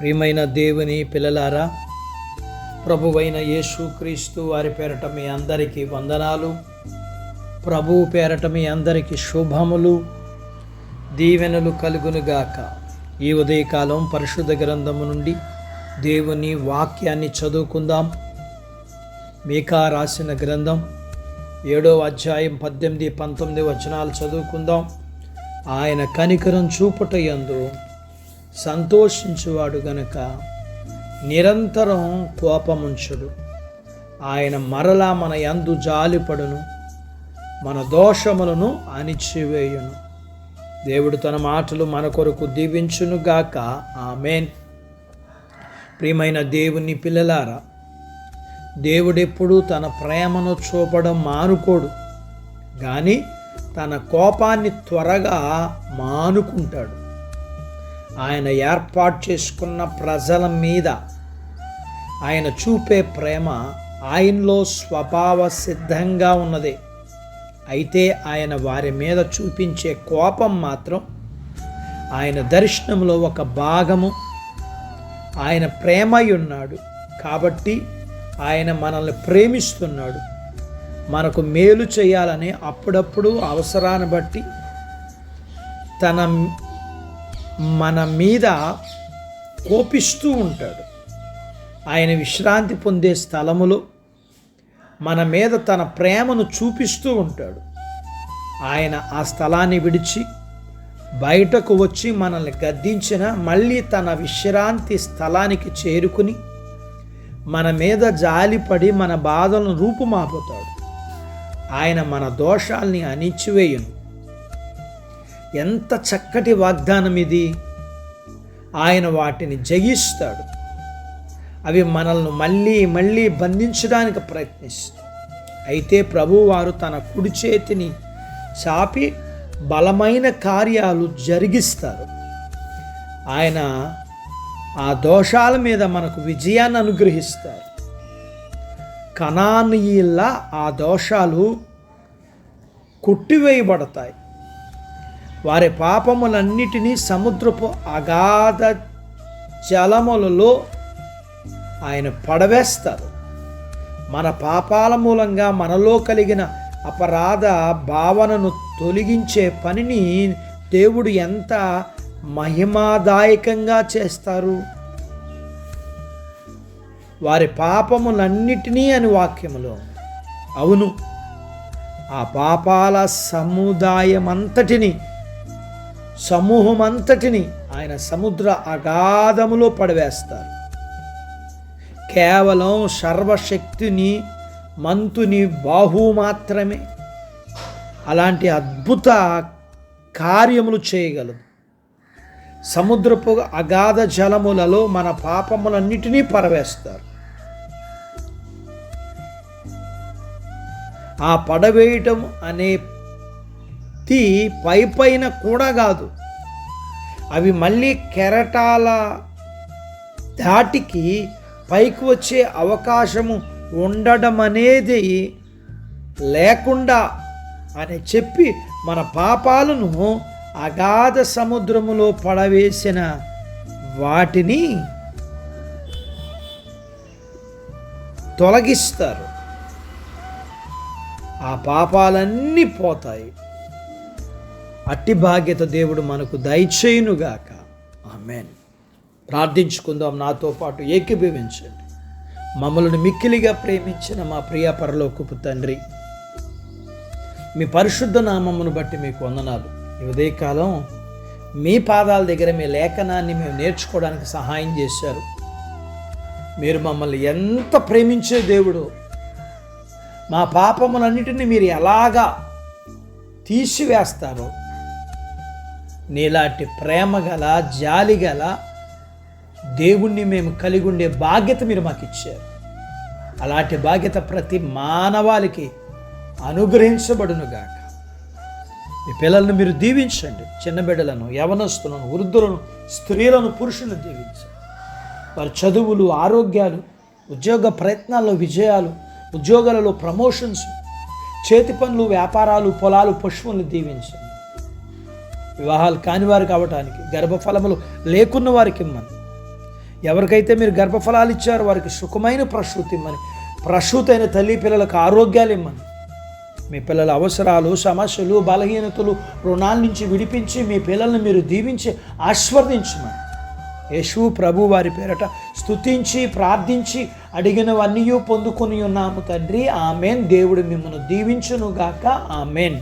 ప్రియమైన దేవుని పిల్లలారా, ప్రభువైన యేసుక్రీస్తు వారి పేరట మీ అందరికీ వందనాలు. ప్రభువు పేరట మీ అందరికీ శుభములు, దీవెనలు కలుగునుగాక. ఈ ఉదయకాలం పరిశుద్ధ గ్రంథము నుండి దేవుని వాక్యాన్ని చదువుకుందాం. మీకా రాసిన గ్రంథం 7వ అధ్యాయం 18-19 వచనాలు చదువుకుందాం. ఆయన కనికరం చూపుట యందు సంతోషించువాడు గనుక నిరంతరం కోపముంచుడు. ఆయన మరలా మన యందు జాలిపడును, మన దోషములను అణిచివేయును. దేవుడు తన మాటలు మన కొరకు దీవించునుగాక. ఆమేన్. ప్రియమైన దేవుని పిల్లలారా, దేవుడెప్పుడు తన ప్రేమను చూపడం మానుకోడు, కానీ తన కోపాన్ని త్వరగా మానుకుంటాడు. ఆయన ఏర్పాటు చేసుకున్న ప్రజల మీద ఆయన చూపే ప్రేమ ఆయనలో స్వభావ సిద్ధంగా ఉన్నది. అయితే ఆయన వారి మీద చూపించే కోపం మాత్రం ఆయన దర్శనంలో ఒక భాగము. ఆయన ప్రేమై ఉన్నాడు కాబట్టి ఆయన మనల్ని ప్రేమిస్తున్నాడు. మనకు మేలు చేయాలని అప్పుడప్పుడు అవసరాన్ని బట్టి మన మీద కోపిస్తూ ఉంటాడు. ఆయన విశ్రాంతి పొందే స్థలములో మన మీద తన ప్రేమను చూపిస్తూ ఉంటాడు. ఆయన ఆ స్థలాన్ని విడిచి బయటకు వచ్చి మనల్ని గద్దించిన మళ్ళీ తన విశ్రాంతి స్థలానికి చేరుకుని మన మీద జాలిపడి మన బాధలను రూపుమాపుతాడు. ఆయన మన దోషాల్ని అణిచివేయును. ఎంత చక్కటి వాగ్దానం ఇది! ఆయన వాటిని జయిస్తాడు. అవి మనల్ని మళ్ళీ మళ్ళీ బంధించడానికి ప్రయత్నిస్తాయి. అయితే ప్రభువారు తన కుడి చేతిని చాపి బలమైన కార్యాలు జరిగిస్తారు. ఆయన ఆ దోషాల మీద మనకు విజయాన్ని అనుగ్రహిస్తారు. కనానీయుల ఆ దోషాలు కొట్టివేయబడతాయి. వారి పాపములన్నిటినీ సముద్రపు అగాధ జలములలో ఆయన పడవేస్తారు. మన పాపాల మూలంగా మనలో కలిగిన అపరాధ భావనను తొలగించే పనిని దేవుడు ఎంత మహిమాదాయకంగా చేస్తారు. వారి పాపములన్నిటినీ అని వాక్యములో, అవును, ఆ పాపాల సమూహమంతటిని ఆయన సముద్ర అగాధములో పడవేస్తారు. కేవలం సర్వశక్తిని మంతుని బాహు మాత్రమే అలాంటి అద్భుత కార్యములు చేయగలదు. సముద్రపు అగాధ జలములలో మన పాపములన్నిటినీ పడవేస్తారు. ఆ పడవేయటం అనేది పైన కూడా కాదు, అవి మళ్ళీ కెరటాల దాటికి పైకి వచ్చే అవకాశము ఉండడం అనేది లేకుండా అని చెప్పి మన పాపాలను అగాధ సముద్రములో పడవేసిన వాటిని తొలగిస్తారు. ఆ పాపాలన్నీ పోతాయి. అట్టి భాగ్యత దేవుడు మనకు దయచేయునుగాక. ఆమేన్. ప్రార్థించుకుందాం. నాతో పాటు ఏకీభవించండి. మమ్మల్ని మిక్కిలిగా ప్రేమించిన మా ప్రియ పరలోకపు తండ్రి, మీ పరిశుద్ధ నామమును బట్టి మీకు వందనాలు. ఈ ఉదయకాలం మీ పాదాల దగ్గర మీ లేఖనాన్ని మేము నేర్చుకోవడానికి సహాయం చేశారు. మీరు మమ్మల్ని ఎంత ప్రేమించే దేవుడు, మా పాపములన్నిటిని మీరు ఎలాగా తీసివేస్తారో, నీలాంటి ప్రేమ గల జాలి గల దేవుణ్ణి మేము కలిగి ఉండే బాధ్యత మీరు మాకు ఇచ్చారు. అలాంటి బాధ్యత ప్రతి మానవాళికి అనుగ్రహించబడునుగాక. మీ పిల్లలను మీరు దీవించండి. చిన్న బిడ్డలను, యవనస్తులను, వృద్ధులను, స్త్రీలను, పురుషులను దీవించండి. వారి చదువులు, ఆరోగ్యాలు, ఉద్యోగ ప్రయత్నాల్లో విజయాలు, ఉద్యోగాలలో ప్రమోషన్స్, చేతి పనులు, వ్యాపారాలు, పొలాలు, పశువులను దీవించండి. వివాహాలు కాని వారు కావటానికి, గర్భఫలములు లేకున్న వారికి ఇమ్మని, ఎవరికైతే మీరు గర్భఫలాలు ఇచ్చారో వారికి సుఖమైన ప్రసూతి ఇమ్మని, ప్రసూతైన తల్లి పిల్లలకు ఆరోగ్యాలు ఇమ్మని, మీ పిల్లల అవసరాలు, సమస్యలు, బలహీనతలు, రుణాల నుంచి విడిపించి మీ పిల్లల్ని మీరు దీవించి ఆశీర్వదించమని యేసు ప్రభు వారి పేరట స్తుతించి ప్రార్థించి అడిగినవన్నీ పొందుకొని ఉన్నాము తండ్రి. ఆమెన్. దేవుడు మిమ్మల్ని దీవించునుగాక. ఆమెన్.